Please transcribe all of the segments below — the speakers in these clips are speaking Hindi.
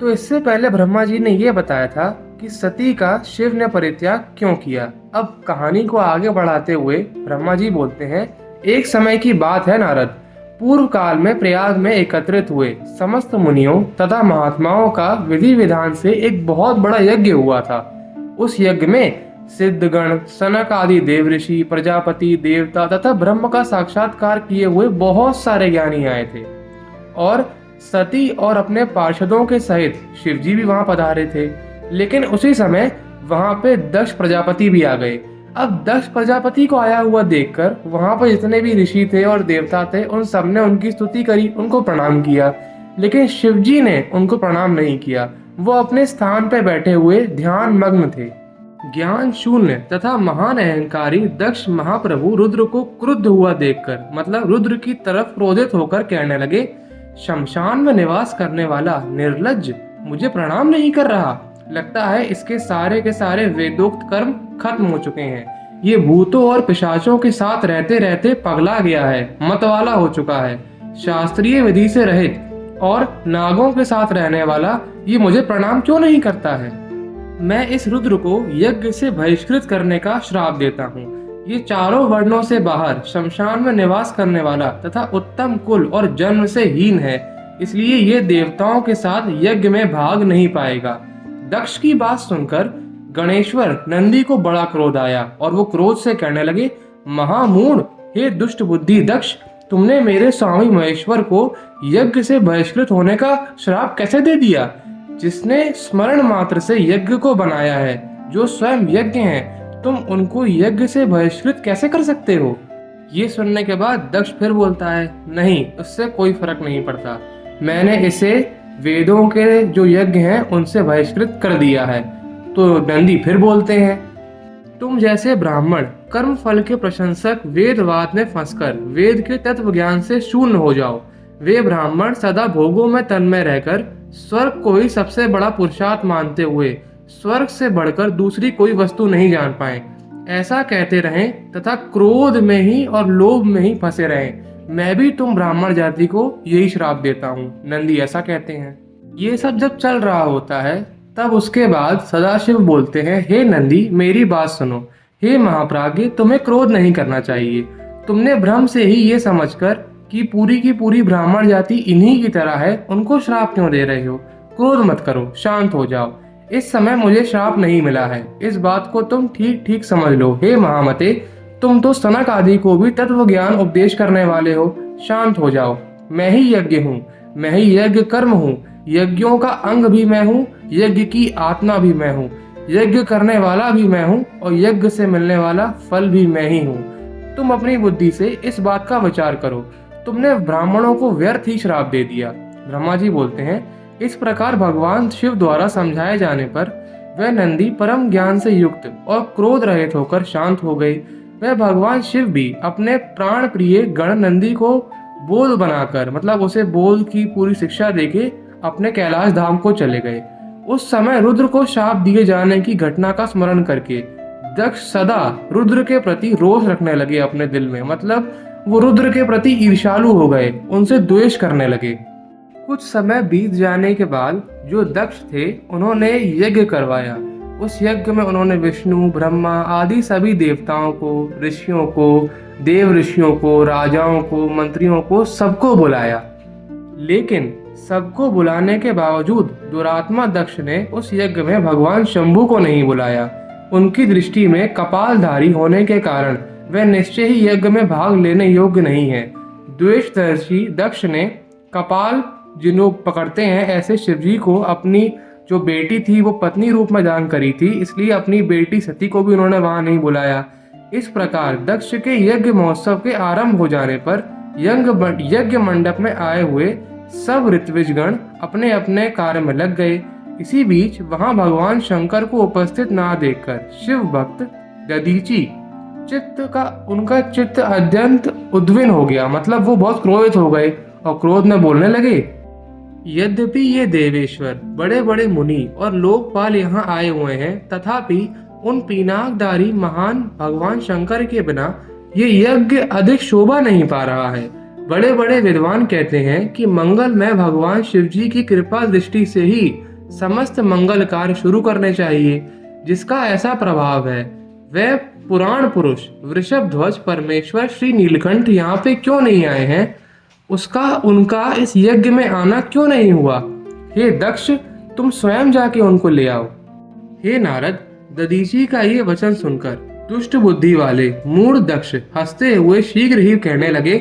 तो इससे पहले ब्रह्मा जी ने यह बताया था कि सती का शिव ने परित्याग क्यों किया। अब कहानी को आगे बढ़ाते हुए ब्रह्मा जी बोलते हैं, एक समय की बात है नारद, पूर्व काल में प्रयाग में एकत्रित हुए समस्त मुनियों तथा महात्माओं का विधि विधान से एक बहुत बड़ा यज्ञ हुआ था। उस यज्ञ में सिद्धगण, सनक आदि देव ऋषि, प्रजापति, देवता तथा ब्रह्म का साक्षात्कार किए हुए बहुत सारे ज्ञानी आए थे और सती और अपने पार्षदों के सहित शिवजी भी वहां पधारे थे। लेकिन उसी समय वहां पे दक्ष प्रजापति भी आ गए। अब दक्ष प्रजापति को आया हुआ देखकर वहां पर जितने भी ऋषि थे और देवता थे उन सब ने उनकी स्तुति करी, उनको प्रणाम किया। लेकिन शिवजी ने उनको प्रणाम नहीं किया। वो अपने स्थान पर बैठे हुए ध्यान मग्न थे। ज्ञान शून्य तथा महान अहंकारी दक्ष महाप्रभु रुद्र को क्रुद्ध हुआ देखकर, मतलब रुद्र की तरफ क्रोधित होकर कहने लगे, शमशान में निवास करने वाला निर्लज्ज मुझे प्रणाम नहीं कर रहा। लगता है इसके सारे के सारे वेदोक्त कर्म खत्म हो चुके हैं। ये भूतों और पिशाचों के साथ रहते रहते पगला गया है, मतवाला हो चुका है। शास्त्रीय विधि से रहित और नागों के साथ रहने वाला ये मुझे प्रणाम क्यों नहीं करता है। मैं इस रुद्र को यज्ञ से बहिष्कृत करने का श्राप देता हूँ। ये चारों वर्णों से बाहर शमशान में निवास करने वाला तथा उत्तम कुल और जन्म से हीन है, इसलिए ये देवताओं के साथ यज्ञ में भाग नहीं पाएगा। दक्ष की बात सुनकर गणेश्वर नंदी को बड़ा क्रोध आया और वो क्रोध से कहने लगे, महामूढ़, हे दुष्ट बुद्धि दक्ष, तुमने मेरे स्वामी महेश्वर को यज्ञ से बहिष्कृत होने का श्राप कैसे दे दिया। जिसने स्मरण मात्र से यज्ञ को बनाया है, जो स्वयं यज्ञ हैं, तुम उनको यज्ञ से बहिष्कृत कैसे कर सकते हो। ये सुनने के बाद दक्ष फिर बोलता है, नहीं, उससे कोई फर्क नहीं पड़ता, मैंने इसे वेदों के जो यज्ञ हैं उनसे बहिष्कृत कर दिया है। तो नंदी फिर बोलते हैं, तुम जैसे ब्राह्मण कर्म फल के प्रशंसक वेदवाद में फंसकर वेद के तत्व ज्ञान से शून्य हो जाओ। वे ब्राह्मण सदा भोगों में तन्मय रहकर स्वर्ग को ही सबसे बड़ा पुरुषार्थ मानते हुए स्वर्ग से बढ़कर दूसरी कोई वस्तु नहीं जान पाए। ऐसा कहते रहें तथा क्रोध में ही और लोभ में ही फंसे रहें। मैं भी तुम ब्राह्मण जाति को यही श्राप देता हूँ। नंदी ऐसा कहते हैं। ये सब जब चल रहा होता है तब उसके बाद सदाशिव बोलते हैं, हे नंदी, मेरी बात सुनो। हे महाप्राज्ञ, तुम्हें क्रोध नहीं करना चाहिए। तुमने भ्रम से ही ये समझकर कि पूरी की पूरी ब्राह्मण जाति इन्हीं की तरह है, उनको श्राप क्यों दे रहे हो। क्रोध मत करो, शांत हो जाओ। इस समय मुझे श्राप नहीं मिला है, इस बात को तुम ठीक ठीक समझ लो। हे महामते, तुम तो सनक आदि को भी तत्व ज्ञान उपदेश करने वाले हो, शांत हो जाओ। मैं ही यज्ञ हूँ, मैं ही यज्ञ कर्म हूँ, यज्ञों का अंग भी मैं हूँ, यज्ञ की आत्मा भी मैं हूँ, यज्ञ करने वाला भी मैं हूँ और यज्ञ से मिलने वाला फल भी मैं ही हूँ। तुम अपनी बुद्धि से इस बात का विचार करो। तुमने ब्राह्मणों को व्यर्थ ही श्राप दे दिया। ब्रह्मा जी बोलते हैं, इस प्रकार भगवान शिव द्वारा समझाए जाने पर वह नंदी परम ज्ञान से युक्त और क्रोध रहित होकर शांत हो गए। वह भगवान शिव भी अपने प्राण प्रिय गण नंदी को बोध बनाकर, मतलब उसे बोध की पूरी शिक्षा देके अपने कैलाश धाम को चले गए। उस समय रुद्र को शाप दिए जाने की घटना का स्मरण करके दक्ष सदा रुद्र के प्रति रोष रखने लगे अपने दिल में, मतलब वो रुद्र के प्रति ईर्ष्यालु हो गए, उनसे द्वेष करने लगे। कुछ समय बीत जाने के बाद जो दक्ष थे उन्होंने यज्ञ करवाया। उस यज्ञ में उन्होंने विष्णु, ब्रह्मा आदि सभी देवताओं को, ऋषियों को, देव ऋषियों को, राजाओं को, मंत्रियों को, सबको बुलाया। लेकिन सबको बुलाने के बावजूद दुरात्मा दक्ष ने उस यज्ञ में भगवान शंभु को नहीं बुलाया। उनकी दृष्टि में कपालधारी होने के कारण वह निश्चय ही यज्ञ में भाग लेने योग्य नहीं है। द्वेषदर्शी दक्ष ने कपाल जिन लोग पकड़ते हैं ऐसे शिवजी को अपनी जो बेटी थी वो पत्नी रूप में दान करी थी, इसलिए अपनी बेटी सती को भी उन्होंने वहां नहीं बुलाया। इस प्रकार दक्ष के यज्ञ महोत्सव के आरंभ हो जाने पर यज्ञ मंडप में आए हुए सब ऋत्विजगण अपने अपने कार्य में लग गए। इसी बीच वहां भगवान शंकर को उपस्थित ना देखकर शिव भक्त दधीची उनका चित्त अत्यंत उद्विन हो गया, मतलब वो बहुत क्रोधित हो गए और क्रोध में बोलने लगे, यद्यपि ये देवेश्वर, बड़े बड़े मुनि और लोकपाल यहाँ आए हुए हैं, तथापि उन पिनाकधारी महान भगवान शंकर के बिना ये यज्ञ अधिक शोभा नहीं पा रहा है। बड़े बड़े विद्वान कहते हैं कि मंगलमय भगवान शिवजी की कृपा दृष्टि से ही समस्त मंगल कार्य शुरू करने चाहिए। जिसका ऐसा प्रभाव है वह पुराण पुरुष वृषभध्वज परमेश्वर श्री नीलकंठ यहाँ पे क्यों नहीं आए हैं? उसका उनका इस यज्ञ में आना क्यों नहीं हुआ? हे दक्ष, तुम स्वयं जाके उनको ले आओ। हे नारद, दधीची का ये वचन सुनकर दुष्ट बुद्धि वाले मूढ़ दक्ष हंसते हुए शीघ्र ही कहने लगे,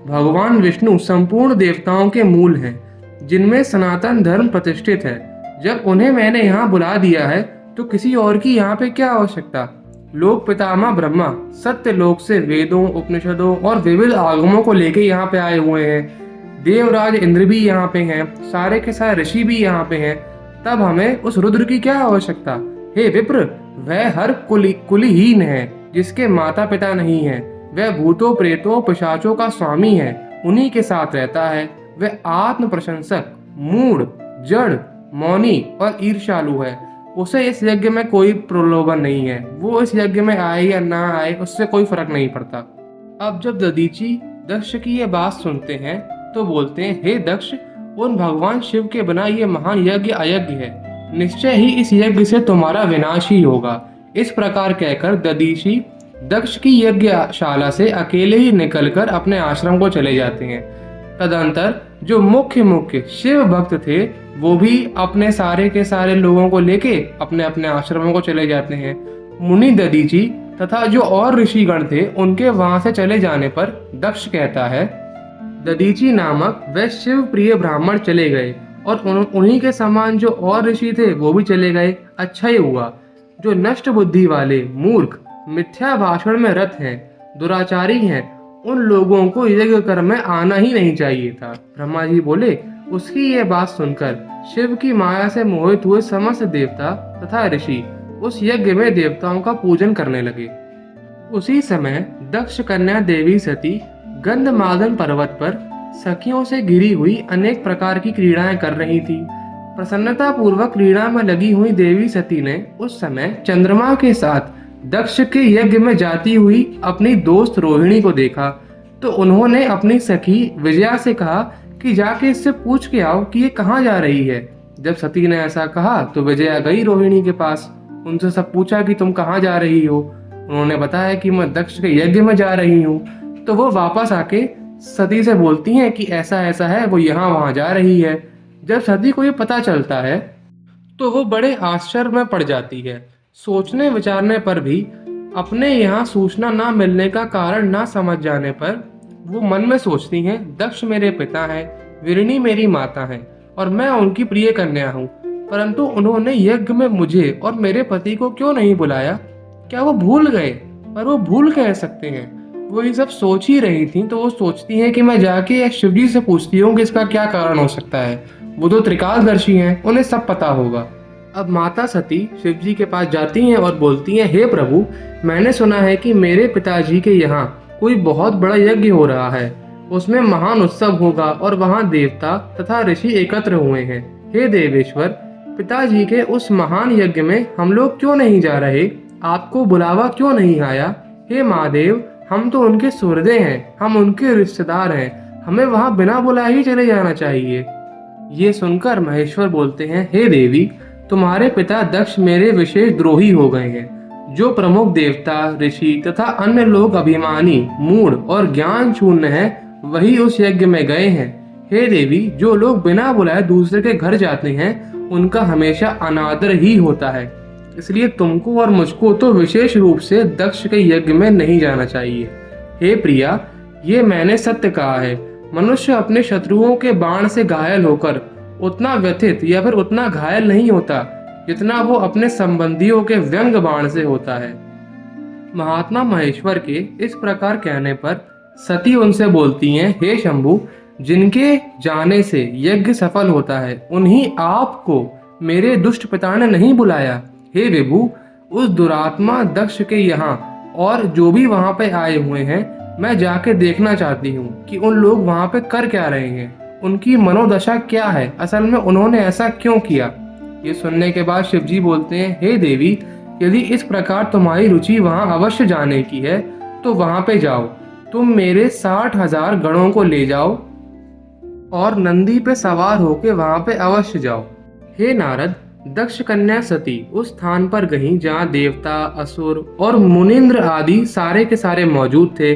भगवान विष्णु संपूर्ण देवताओं के मूल हैं, जिनमें सनातन धर्म प्रतिष्ठित है। जब उन्हें मैंने यहाँ बुला दिया है तो किसी और की यहाँ पे क्या आवश्यकता? लोक पितामह ब्रह्मा सत्य लोक से वेदों, उपनिषदों और विविध आगमों को लेके यहाँ पे आए हुए हैं। देवराज इंद्र भी यहाँ पे हैं, सारे के सारे ऋषि भी यहाँ पे हैं। तब हमें उस रुद्र की क्या आवश्यकता? हे विप्र, वह हर कुलीहीन है, जिसके माता पिता नहीं है। वह भूतों, प्रेतों, पिशाचों का स्वामी है, उन्हीं के साथ रहता है। वह आत्म प्रशंसक, मूढ़, जड़, मौनी और ईर्ष्यालु है। उसे इस यज्ञ में कोई प्रलोभन नहीं है। वो इस यज्ञ में आए या ना आए, उससे कोई फर्क नहीं पड़ता। अब जब दधीची दक्ष की ये बात सुनते हैं तो बोलते हैं, हे दक्ष, उन भगवान शिव के बिना ये महान यज्ञ अयज्ञ है। निश्चय ही इस यज्ञ से तुम्हारा विनाश ही होगा। इस प्रकार कहकर दधीची दक्ष की यज्ञशाला से अकेले ही निकलकर अपने आश्रम को चले जाते हैं। तदंतर जो मुख्य शिव भक्त थे वो भी अपने सारे के सारे लोगों को लेके अपने अपने आश्रमों को चले जाते हैं। मुनि दधीची तथा जो और ऋषिगण थे उनके वहां से चले जाने पर दक्ष कहता है, दधीची नामक वह शिव प्रिय ब्राह्मण चले गए और उन्हीं के समान जो और ऋषि थे वो भी चले गए। अच्छा ही हुआ। जो नष्ट बुद्धि वाले मूर्ख मिथ्या भाषण में रत हैं, दुराचारी हैं, उन लोगों को यज्ञ कर्म में आना ही नहीं चाहिए था। ब्रह्मा जी बोले। उसकी ये बात सुनकर शिव की माया से मोहित हुए समस्त देवता तथा ऋषि उस यज्ञ में देवताओं का पूजन करने लगे। उसी समय दक्ष कन्या देवी सती गंधमादन पर्वत पर सखियों से घिरी हुई अनेक प्रकार की क्रीड़ाएं कर रही थी। प्रसन्नता पूर्वक क्रीड़ा में लगी हुई देवी सती ने उस समय चंद्रमा के साथ दक्ष के यज्ञ में जाती हुई अपनी दोस्त रोहिणी को देखा तो उन्होंने अपनी सखी विजया से कहा कि जाके इससे पूछ के आओ कि ये कहाँ जा रही है। जब सती ने ऐसा कहा तो विजया गई रोहिणी के पास, उनसे सब पूछा कि तुम कहाँ जा रही हो। उन्होंने बताया कि मैं दक्ष के यज्ञ में जा रही हूँ। तो वो वापस आके सती से बोलती हैं कि ऐसा ऐसा है, वो यहाँ वहाँ जा रही है। जब सती को ये पता चलता है तो वो बड़े आश्चर्य में पड़ जाती है। सोचने विचारने पर भी अपने यहाँ सूचना ना मिलने का कारण ना समझ जाने पर वो मन में सोचती हैं, दक्ष मेरे पिता हैं, विरणी मेरी माता है और मैं उनकी प्रिय कन्या हूँ, परंतु उन्होंने यज्ञ में मुझे और मेरे पति को क्यों नहीं बुलाया? क्या वो भूल गए? पर वो भूल कह सकते हैं। वो ये सब सोच ही रही थी तो वो सोचती हैं कि मैं जाके शिवजी से पूछती हूँ कि इसका क्या कारण हो सकता है। वो तो त्रिकालदर्शी हैं, उन्हें सब पता होगा। अब माता सती शिवजी के पास जाती हैं और बोलती हैं, हे प्रभु, मैंने सुना है कि मेरे पिताजी के यहाँ कोई बहुत बड़ा यज्ञ हो रहा है। उसमें महान उत्सव होगा और वहाँ देवता तथा ऋषि एकत्र हुए हैं। हे देवेश्वर, पिताजी के उस महान यज्ञ में हम लोग क्यों नहीं जा रहे? आपको बुलावा क्यों नहीं आया? हे महादेव, हम तो उनके सुहृदय हैं, हम उनके रिश्तेदार हैं, हमें वहाँ बिना बुलाए ही चले जाना चाहिए। ये सुनकर महेश्वर बोलते हैं, हे देवी, तुम्हारे पिता दक्ष मेरे विशेष द्रोही हो गए हैं। जो प्रमुख देवता, ऋषि तथा अन्य लोग अभिमानी, मूढ़ और ज्ञान शून्य हैं, वही उस यज्ञ में गए हैं। हे देवी, जो लोग बिना बुलाए दूसरे के घर जाते हैं उनका हमेशा अनादर ही होता है। इसलिए तुमको और मुझको तो विशेष रूप से दक्ष के यज्ञ में नहीं जाना चाहिए। हे प्रिया, ये मैंने सत्य कहा है। मनुष्य अपने शत्रुओं के बाण से घायल होकर उतना व्यथित या फिर उतना घायल नहीं होता जितना वो अपने संबंधियों के व्यंग बाण से होता है। महात्मा महेश्वर के इस प्रकार कहने पर सती उनसे बोलती हैं, हे शंभु, जिनके जाने से यज्ञ सफल होता है उन्हीं आपको मेरे दुष्ट पिता ने नहीं बुलाया। हे विभु, उस दुरात्मा दक्ष के यहाँ और जो भी वहाँ पे आए हुए हैं, मैं जाके देखना चाहती हूँ कि उन लोग वहाँ पे कर क्या रहे हैं, उनकी मनोदशा क्या है, असल में उन्होंने ऐसा क्यों किया। ये सुनने के बाद शिवजी बोलते हैं, हे देवी, यदि इस प्रकार तुम्हारी रुचि वहाँ अवश्य जाने की है तो वहाँ पे जाओ। तुम मेरे 60,000 गणों को ले जाओ और नंदी पे सवार होके वहाँ पे अवश्य जाओ। हे नारद, दक्ष कन्या सती उस स्थान पर गईं जहाँ देवता, असुर और मुनिंद्र आदि सारे के सारे मौजूद थे।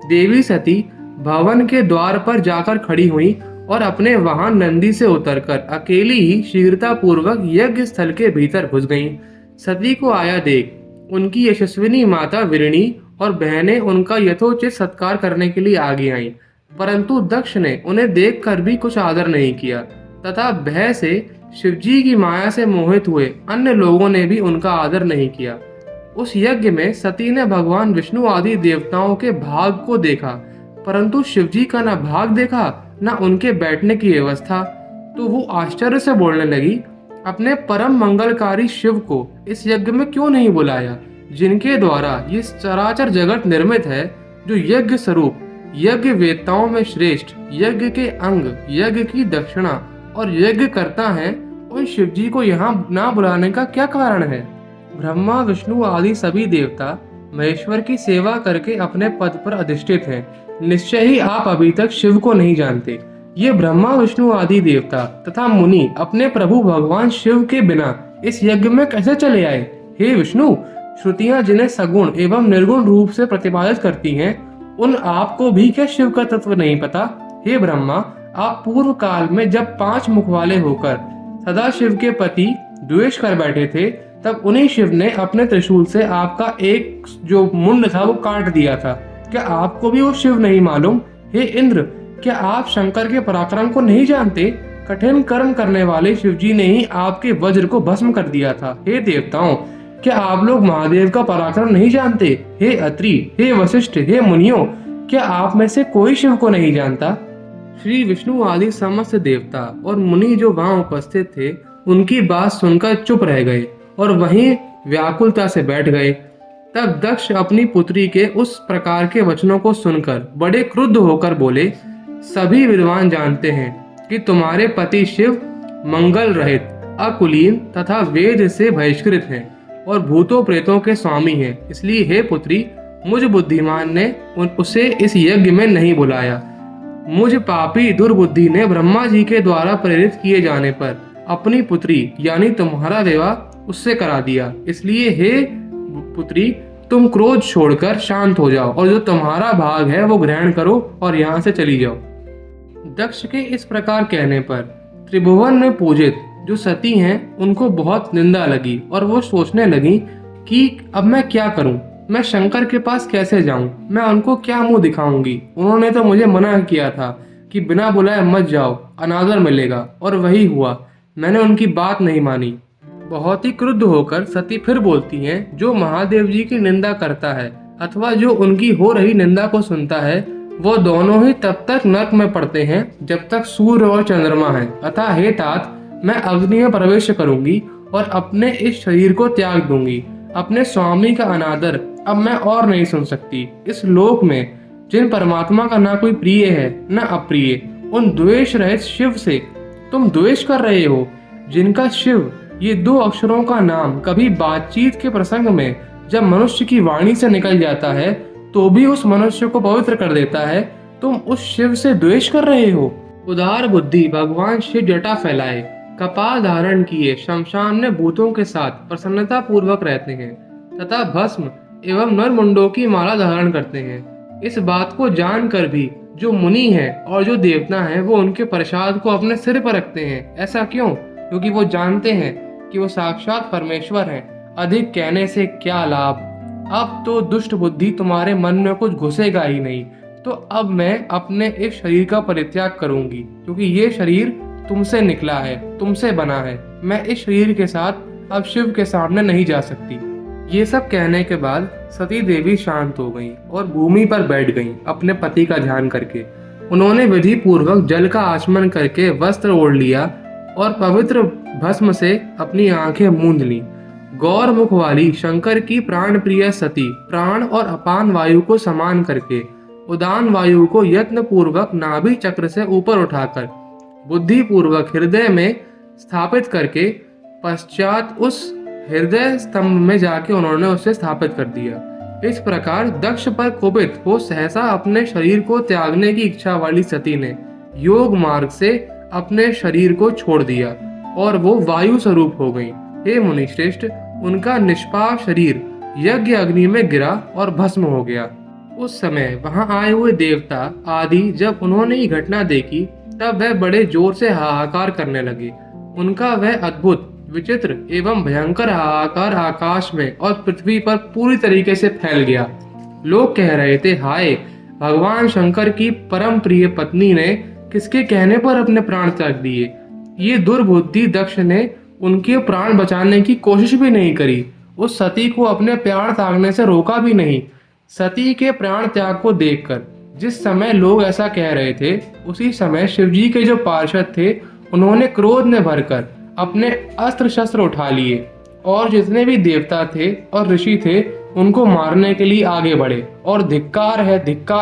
देवी सती भवन के द्वार पर जाकर खड़ी हुई और अपने वाहन नंदी से उतरकर अकेली ही शीघ्रता पूर्वक यज्ञ स्थल के भीतर घुस गईं। सती को आया देख उनकी यशस्विनी माता विरणी और बहनें उनका यथोचित सत्कार करने के लिए आगे आईं, परंतु दक्ष ने उन्हें देखकर भी कुछ आदर नहीं किया तथा भय से शिवजी की माया से मोहित हुए अन्य लोगों ने भी उनका आदर नहीं किया। उस यज्ञ में सती ने भगवान विष्णु आदि देवताओं के भाग को देखा, परंतु शिवजी का न भाग देखा न उनके बैठने की व्यवस्था। तो वो आश्चर्य से बोलने लगी, अपने परम मंगलकारी शिव को इस यज्ञ में क्यों नहीं बुलाया, जिनके द्वारा ये चराचर जगत निर्मित है, जो यज्ञ स्वरूप, यज्ञ वेत्ताओं में श्रेष्ठ, यज्ञ के अंग, यज्ञ की दक्षिणा और यज्ञ करता है, उन शिवजी को यहाँ ना बुलाने का क्या कारण है। ब्रह्मा विष्णु आदि सभी देवता महेश्वर की सेवा करके अपने पद पर अधिष्ठित हैं। निश्चय ही आप अभी तक शिव को नहीं जानते। ये ब्रह्मा विष्णु आदि देवता तथा मुनि अपने प्रभु भगवान शिव के बिना इस यज्ञ में कैसे चले आए। हे विष्णु, श्रुतियां जिन्हें सगुण एवं निर्गुण रूप से प्रतिपादित करती हैं, उन आपको भी क्या शिव का तत्व नहीं पता। हे ब्रह्मा, आप पूर्व काल में जब 5 मुख वाले होकर सदा शिव के पति द्वेष कर बैठे थे, तब उन्हीं शिव ने अपने त्रिशूल से आपका एक जो मुंड था वो काट दिया था। क्या आपको भी वो शिव नहीं मालूम। हे इंद्र, क्या आप शंकर के पराक्रम को नहीं जानते। कठिन कर्म करने वाले शिवजी ने ही आपके वज्र को भस्म कर दिया था। हे देवताओं, क्या आप लोग महादेव का पराक्रम नहीं जानते। हे अत्रि, हे वशिष्ठ, हे मुनियों, क्या आप में से कोई शिव को नहीं जानता। श्री विष्णु आदि समस्त देवता और मुनि जो वहां उपस्थित थे, उनकी बात सुनकर चुप रह गए और वहीं व्याकुलता से बैठ गए। तब दक्ष अपनी पुत्री के उस प्रकार के वचनों को सुनकर बड़े क्रुद्ध होकर बोले, सभी विद्वान जानते हैं कि तुम्हारे पति शिव मंगल रहित, अकुलीन तथा वेद से बहिष्कृत हैं और भूतों प्रेतों के स्वामी हैं। इसलिए हे पुत्री, मुझ बुद्धिमान ने उसे इस यज्ञ में नहीं बुलाया। मुझ पापी दुर्बुद्धि ने ब्रह्मा जी के द्वारा प्रेरित किए जाने पर अपनी पुत्री यानी तुम्हारा विवाह उससे करा दिया। इसलिए हे पुत्री, तुम क्रोध छोड़कर शांत हो जाओ और जो तुम्हारा भाग है वो ग्रहण करो और यहाँ से चली जाओ। दक्ष के इस प्रकार कहने पर त्रिभुवन में पूजित जो सती हैं उनको बहुत निंदा लगी और वो सोचने लगी कि अब मैं क्या करूं, मैं शंकर के पास कैसे जाऊं, मैं उनको क्या मुंह दिखाऊंगी। उन्होंने तो मुझे मना किया था कि बिना बुलाए मत जाओ, अनादर मिलेगा, और वही हुआ। मैंने उनकी बात नहीं मानी। बहुत ही क्रुद्ध होकर सती फिर बोलती हैं, जो महादेव जी की निंदा करता है अथवा जो उनकी हो रही निंदा को सुनता है, वो दोनों ही तब तक नरक में पड़ते हैं जब तक सूर्य और चंद्रमा है। अतः हे तात, मैं अग्नि में प्रवेश करूंगी और अपने इस शरीर को त्याग दूंगी। अपने स्वामी का अनादर अब मैं और नहीं सुन सकती। इस लोक में जिन परमात्मा का ना कोई प्रिय है न अप्रिय, उन द्वेष रहित शिव से तुम द्वेष कर रहे हो, जिनका शिव ये 2 अक्षरों का नाम कभी बातचीत के प्रसंग में जब मनुष्य की वाणी से निकल जाता है तो भी उस मनुष्य को पवित्र कर देता है। तुम उस शिव से द्वेष कर रहे हो। उदार बुद्धि भगवान शिव जटा फैलाए, कपाल धारण किए शमशान में भूतों के साथ प्रसन्नता पूर्वक रहते हैं तथा भस्म एवं नरमुंडों की माला धारण करते हैं। इस बात को जानकर भी जो मुनि हैं और जो देवता हैं वो उनके प्रसाद को अपने सिर पर रखते हैं। ऐसा क्यों? क्योंकि वो जानते हैं कि वो साक्षात परमेश्वर हैं। अधिक कहने से क्या लाभ। अब तो दुष्ट बुद्धि तुम्हारे मन में कुछ घुसेगा ही नहीं। तो अब मैं अपने इस शरीर का परित्याग करूंगी, क्योंकि ये शरीर तुमसे निकला है, तुमसे बना है। मैं इस शरीर के साथ अब शिव के सामने नहीं जा सकती। ये सब कहने के बाद सती देवी शांत हो गईं और भूमि पर बैठ गईं अपने पति का ध्यान करके। उन्होंने विधि पूर्वक जल का आचमन करके वस्त्र ओढ़ लिया और पवित्र भस्म से अपनी आंखें मूंद लीं। गौर मुख वाली शंकर की प्राण प्रिय सती प्राण और अपान वायु को समान करके उदान वायु को यत्न पूर्वक नाभि चक्र से ऊपर उठाकर बुद्धि पूर्वक हृदय में स्थापित करके पश्चात उस हृदय स्तंभ में जाके उन्होंने उसे स्थापित कर दिया। इस प्रकार दक्ष पर कुपित हो सहसा अपने शरीर को त्यागने की इच्छा वाली सती ने योग मार्ग से अपने शरीर को छोड़ दिया और वो वायु स्वरूप हो गई। हे मुनिश्रेष्ठ, उनका निष्पाप शरीर यज्ञ अग्नि में गिरा और भस्म हो गया। उस समय वहां आए हुए देवता आदि जब उन्होंने ये घटना देखी तब वह बड़े जोर से हाहाकार करने लगे। उनका वह अद्भुत, विचित्र एवं भयंकर हाहाकार आकाश में और पृथ्वी पर पूरी तरीके से फैल गया। लोग कह रहे थे, हाय, भगवान शंकर की परम प्रिय पत्नी ने किसके कहने पर अपने प्राण त्याग दिए। ये दुर्बुद्धि दक्ष ने उनके प्राण बचाने की कोशिश भी नहीं करी, उस सती को अपने प्राण त्यागने से रोका भी नहीं। सती के प्राण त्याग को देखकर जिस समय लोग ऐसा कह रहे थे, उसी समय शिवजी के जो पार्षद थे उन्होंने क्रोध में भरकर अपने अस्त्र शस्त्र उठा लिए और जितने भी देवता थे और ऋषि थे उनको मारने के लिए आगे बढ़े और धिक्कार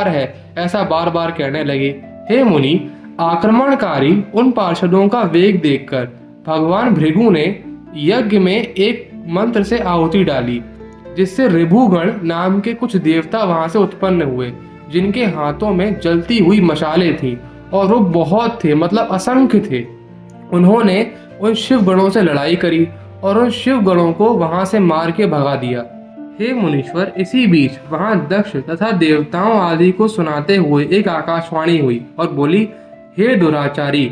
है ऐसा बार बार कहने लगे। हे मुनि, आक्रमणकारी उन पार्षदों का वेग देखकर भगवान भृगु ने यज्ञ में एक मंत्र से आहुति डाली, जिससे ऋभुगण नाम के कुछ देवता वहां से उत्पन्न हुए, जिनके हाथों में जलती हुई मशालें थी और वो बहुत थे, मतलब असंख्य थे। उन्होंने उन शिव गणों से लड़ाई करी और उन शिव गणों को वहां से मार के भगा दिया। हे मुनीश्वर, इसी बीच वहां दक्ष तथा देवताओं आदि को सुनाते हुए एक आकाशवाणी हुई और बोली, हे दुराचारी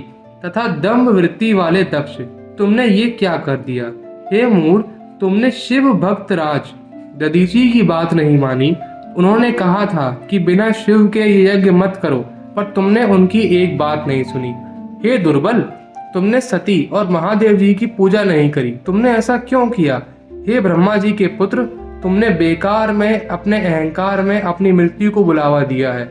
तथा दम्भ वृत्ति वाले दक्ष, तुमने ये क्या कर दिया। हे मूढ़, तुमने शिव भक्त राज दधीची की बात नहीं मानी। उन्होंने कहा था कि बिना शिव के ये यज्ञ मत करो, पर तुमने उनकी एक बात नहीं सुनी। हे दुर्बल, तुमने सती और महादेव जी की पूजा नहीं करी, तुमने ऐसा क्यों किया। हे ब्रह्मा जी के पुत्र, तुमने बेकार में अपने अहंकार में अपनी मृत्यु को बुलावा दिया है।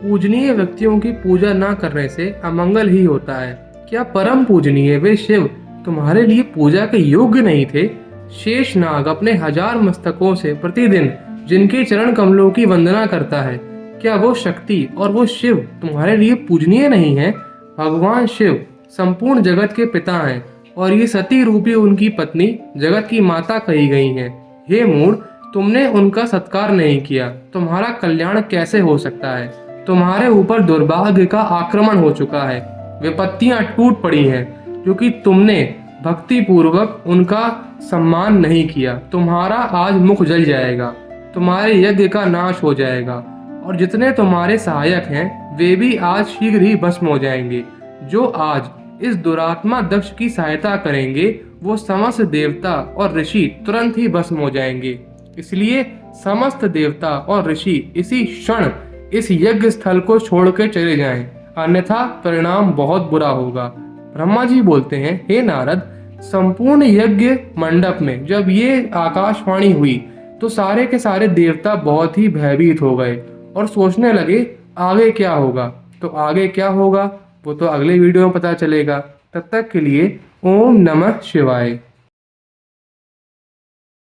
पूजनीय व्यक्तियों की पूजा न करने से अमंगल ही होता है। क्या परम पूजनीय वे शिव तुम्हारे लिए पूजा के योग्य नहीं थे। शेष नाग अपने 1000 मस्तकों से प्रतिदिन जिनके चरण कमलों की वंदना करता है, क्या वो शक्ति और वो शिव तुम्हारे लिए पूजनीय नहीं है। भगवान शिव संपूर्ण जगत के पिता हैं और ये सती रूपी उनकी पत्नी जगत की माता कही गई हैं। हे मूढ़, तुमने उनका सत्कार नहीं किया, तुम्हारा कल्याण कैसे हो सकता है। तुम्हारे ऊपर दुर्भाग्य का आक्रमण हो चुका है, विपत्तियां टूट पड़ी हैं, क्योंकि तुमने भक्ति पूर्वक उनका सम्मान नहीं किया। तुम्हारा आज मुख जल जाएगा, तुम्हारे यज्ञ का नाश हो जाएगा और जितने तुम्हारे सहायक हैं वे भी आज शीघ्र ही भस्म हो जाएंगे। जो आज इस दुरात्मा दक्ष की सहायता करेंगे वो समस्त देवता और ऋषि तुरंत ही भस्म हो जाएंगे। इसलिए समस्त देवता और ऋषि इसी क्षण इस यज्ञ स्थल को छोड़कर चले जाएं, अन्यथा परिणाम बहुत बुरा होगा। ब्रह्मा जी बोलते हैं, हे नारद, संपूर्ण यज्ञ मंडप में जब ये आकाशवाणी हुई तो सारे के सारे देवता बहुत ही भयभीत हो गए और सोचने लगे आगे क्या होगा। तो आगे क्या होगा वो तो अगले वीडियो में पता चलेगा। तब तक के लिए ओम नमः शिवाय।